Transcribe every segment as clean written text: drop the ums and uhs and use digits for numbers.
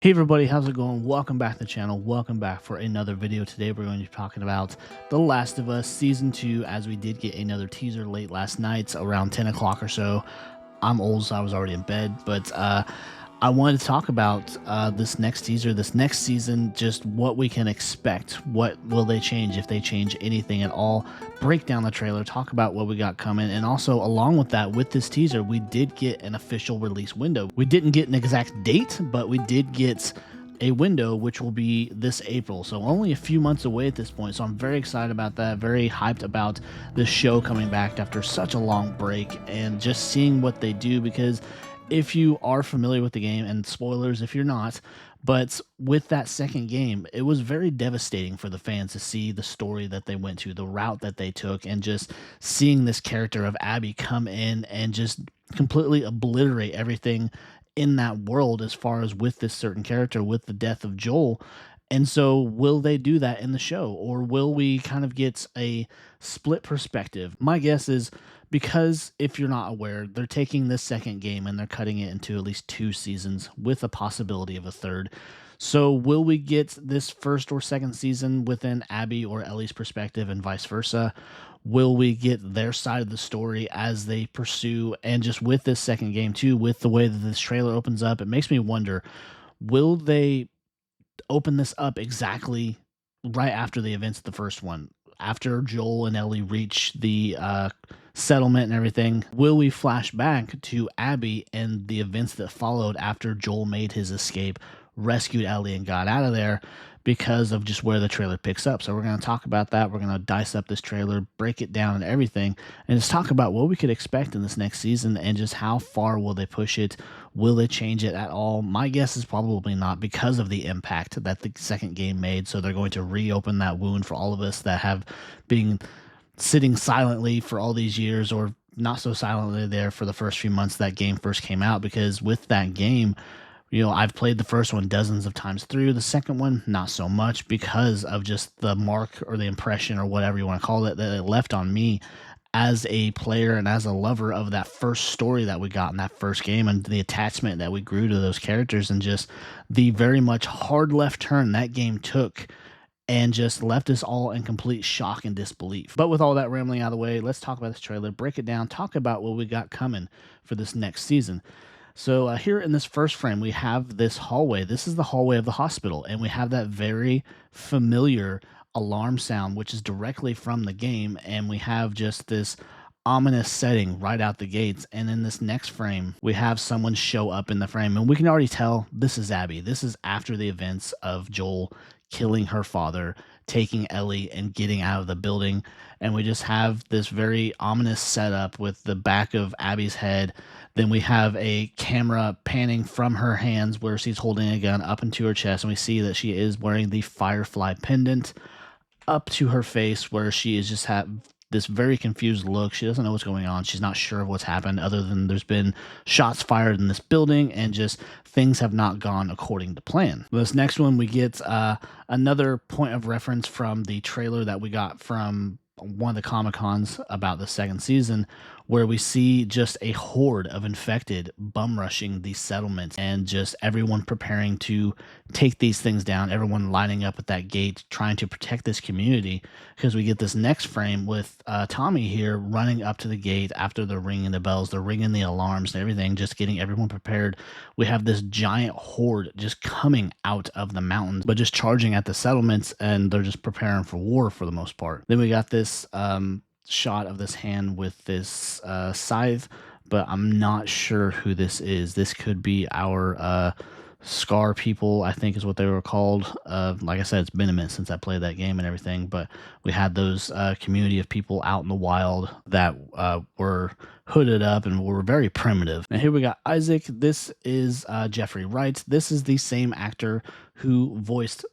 Hey everybody, how's it going? Welcome back to the channel. Welcome back for another video. Today we're going to be talking about The Last of Us Season 2, as we did get another teaser late last night around 10 o'clock or so. I'm old, so I was already in bed, but I wanted to talk about this next teaser, this next season, just what we can expect. What will they change, if they change anything at all? Break down the trailer, talk about what we got coming, and also along with that, with this teaser, we did get an official release window. We didn't get an exact date, but we did get a window which will be this April, so only a few months away at this point. So I'm very excited about that, very hyped about this show coming back after such a long break and just seeing what they do, because if you are familiar with the game, and spoilers if you're not, but with that second game, it was very devastating for the fans to see the story that they went to, the route that they took, and just seeing this character of Abby come in and just completely obliterate everything in that world as far as with this certain character, with the death of Joel. And so, will they do that in the show, or will we kind of get a split perspective? My guess is, because if you're not aware, they're taking this second game and they're cutting it into at least 2 seasons with a possibility of a third. So, will we get this first or second season within Abby or Ellie's perspective and vice versa? Will we get their side of the story as they pursue? And just with this second game, too, with the way that this trailer opens up, it makes me wonder, will they open this up exactly right after the events of the first one? After Joel and Ellie reach the settlement and everything, will we flash back to Abby and the events that followed after Joel made his escape, rescued Ellie, and got out of there, because of just where the trailer picks up? So we're going to talk about that. We're going to dice up this trailer, break it down and everything, and just talk about what we could expect in this next season and just how far will they push it. Will they change it at all? My guess is probably not, because of the impact that the second game made. So they're going to reopen that wound for all of us that have been sitting silently for all these years, or not so silently there for the first few months that game first came out. Because with that game, I've played the first one dozens of times through. The second one, not so much, because of just the mark or the impression or whatever you want to call it that it left on me as a player and as a lover of that first story that we got in that first game, and the attachment that we grew to those characters, and just the very much hard left turn that game took and just left us all in complete shock and disbelief. But with all that rambling out of the way, let's talk about this trailer, break it down, talk about what we got coming for this next season. So here in this first frame, we have this hallway. This is the hallway of the hospital, and we have that very familiar alarm sound, which is directly from the game, and we have just this ominous setting right out the gates. And in this next frame, we have someone show up in the frame, and we can already tell this is Abby. This is after the events of Joel killing her father, taking Ellie, and getting out of the building. And we just have this very ominous setup with the back of Abby's head. Then we have a camera panning from her hands where she's holding a gun up into her chest, and we see that she is wearing the Firefly pendant, up to her face, where she is just have this very confused look. She doesn't know what's going on. She's not sure of what's happened, other than there's been shots fired in this building and just things have not gone according to plan. This next one, we get another point of reference from the trailer that we got from one of the Comic-Cons about the second season, where we see just a horde of infected bum rushing these settlements, and just everyone preparing to take these things down, everyone lining up at that gate trying to protect this community. Because we get this next frame with Tommy here running up to the gate after they're ringing the bells, they're ringing the alarms and everything, just getting everyone prepared. We have this giant horde just coming out of the mountains, but just charging at the settlements, and they're just preparing for war for the most part. Then we got this shot of this hand with this scythe, but I'm not sure who this is. This could be our Scar people, I think is what they were called. Like I said, it's been a minute since I played that game and everything, but we had those community of people out in the wild that were hooded up and were very primitive. And here we got Isaac. This is Jeffrey Wright. This is the same actor who voiced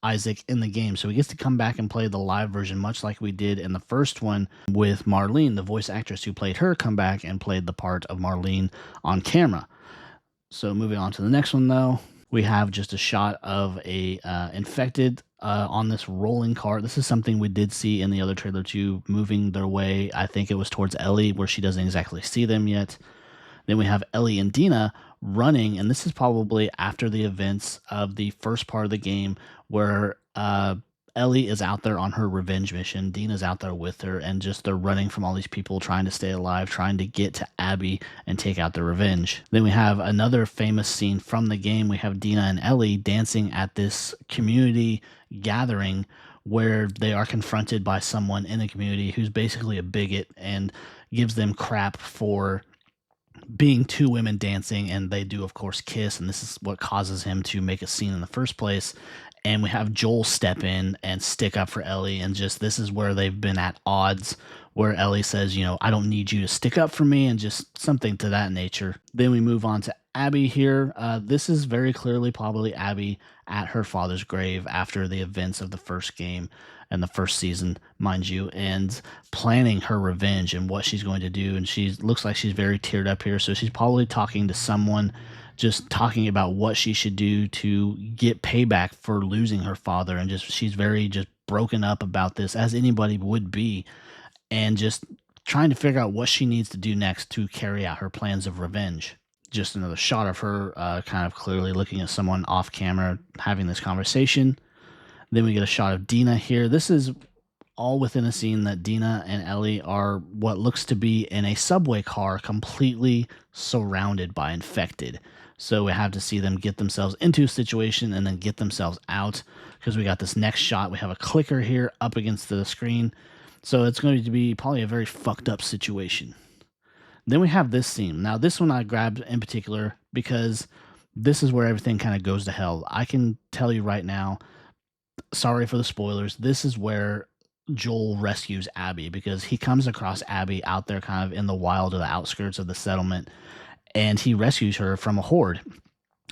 Isaac in the game, so he gets to come back and play the live version, much like we did in the first one with Marlene. The voice actress who played her come back and played the part of Marlene on camera. So moving on to the next one, though, we have just a shot of a infected on this rolling cart. This is something we did see in the other trailer too, moving their way. I think it was towards Ellie, where she doesn't exactly see them yet. Then we have Ellie and Dina running, and this is probably after the events of the first part of the game where Ellie is out there on her revenge mission. Dina's out there with her, and just they're running from all these people trying to stay alive, trying to get to Abby and take out their revenge. Then we have another famous scene from the game. We have Dina and Ellie dancing at this community gathering where they are confronted by someone in the community who's basically a bigot and gives them crap for being two women dancing, and they do of course kiss, and this is what causes him to make a scene in the first place. And we have Joel step in and stick up for Ellie, and just this is where they've been at odds, where Ellie says, you know, I don't need you to stick up for me, and just something to that nature. Then we move on to Abby here. This is very clearly probably Abby at her father's grave after the events of the first game and the first season, mind you, and planning her revenge and what she's going to do. And she looks like she's very teared up here, so she's probably talking to someone, just talking about what she should do to get payback for losing her father. And just she's very just broken up about this, as anybody would be, and just trying to figure out what she needs to do next to carry out her plans of revenge. Just another shot of her kind of clearly looking at someone off camera having this conversation. Then we get a shot of Dina here. This is all within a scene that Dina and Ellie are what looks to be in a subway car, completely surrounded by infected. So we have to see them get themselves into a situation and then get themselves out, because we got this next shot. We have a clicker here up against the screen. So it's going to be probably a very fucked up situation. Then we have this scene. Now, this one I grabbed in particular because this is where everything kind of goes to hell. I can tell you right now, sorry for the spoilers, this is where Joel rescues Abby, because he comes across Abby out there kind of in the wild or the outskirts of the settlement, and he rescues her from a horde.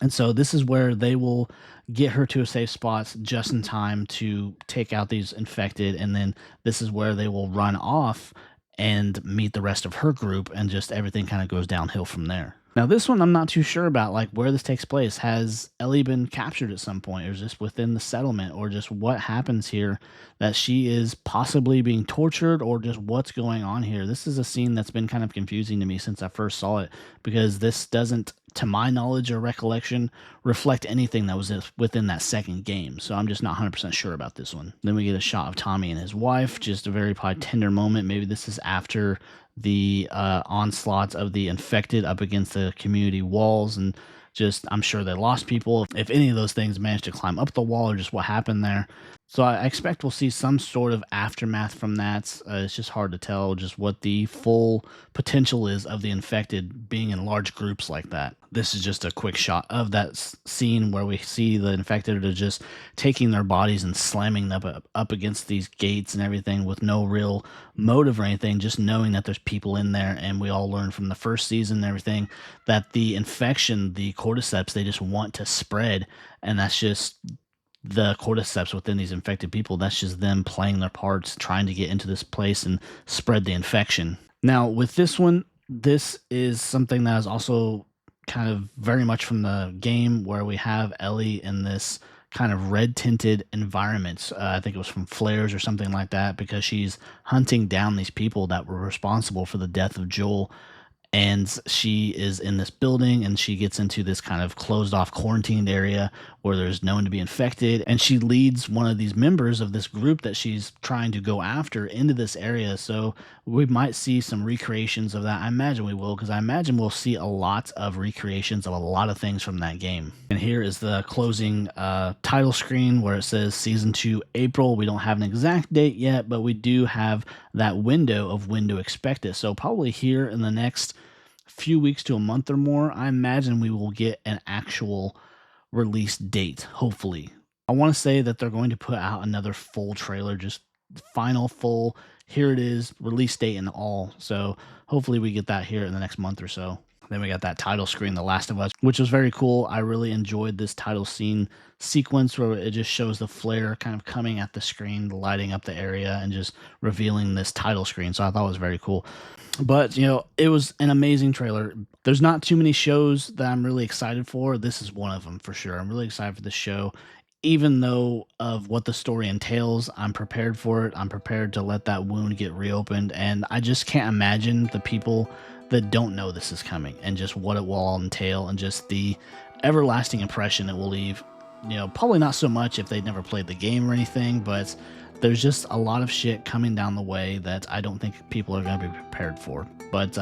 And so this is where they will get her to a safe spot just in time to take out these infected, and then this is where they will run off and meet the rest of her group, and just everything kind of goes downhill from there. Now, this one I'm not too sure about, like where this takes place. Has Ellie been captured at some point, or is this within the settlement, or just what happens here, that she is possibly being tortured, or just what's going on here? This is a scene that's been kind of confusing to me since I first saw it, because this doesn't, to my knowledge or recollection, reflect anything that was within that second game. So I'm just not 100% sure about this one. Then we get a shot of Tommy and his wife, just a very probably tender moment. Maybe this is after the onslaughts of the infected up against the community walls, and just I'm sure they lost people if any of those things managed to climb up the wall, or just what happened there. So I expect we'll see some sort of aftermath from that. It's just hard to tell just what the full potential is of the infected being in large groups like that. This is just a quick shot of that scene where we see the infected are just taking their bodies and slamming them up against these gates and everything with no real motive or anything, just knowing that there's people in there. And we all learned from the first season and everything that the infection, the cordyceps, they just want to spread, and that's just the cordyceps within these infected people. That's just them playing their parts, trying to get into this place and spread the infection. Now, with this one, this is something that is also kind of very much from the game, where we have Ellie in this kind of red tinted environment. I think it was from flares or something like that, because she's hunting down these people that were responsible for the death of Joel. And she is in this building, and she gets into this kind of closed off quarantined area where there's known to be infected, and she leads one of these members of this group that she's trying to go after into this area. So we might see some recreations of that. I imagine we will, because I imagine we'll see a lot of recreations of a lot of things from that game. And here is the closing title screen where it says season 2 April. We don't have an exact date yet, but we do have that window of when to expect it. So probably here in the next few weeks to a month or more, I imagine we will get an actual release date, hopefully. I want to say that they're going to put out another full trailer, just final full, here it is, release date and all. So hopefully we get that here in the next month or so. Then we got that title screen, The Last of Us, which was very cool. I really enjoyed this title scene sequence where it just shows the flare kind of coming at the screen, lighting up the area, and just revealing this title screen. So I thought it was very cool. But, you know, it was an amazing trailer. There's not too many shows that I'm really excited for. This is one of them for sure. I'm really excited for this show. Even though of what the story entails, I'm prepared for it. I'm prepared to let that wound get reopened. And I just can't imagine the people that don't know this is coming, and just what it will all entail, and just the everlasting impression it will leave. You know, probably not so much if they'd never played the game or anything, but there's just a lot of shit coming down the way that I don't think people are going to be prepared for. But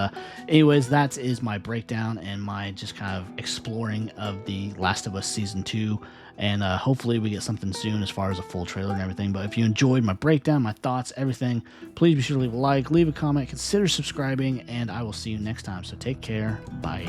anyways, that is my breakdown and my just kind of exploring of The Last of Us Season 2. And hopefully we get something soon as far as a full trailer and everything. But if you enjoyed my breakdown, my thoughts, everything, please be sure to leave a like, leave a comment, consider subscribing, and I will see you next time. So take care. Bye.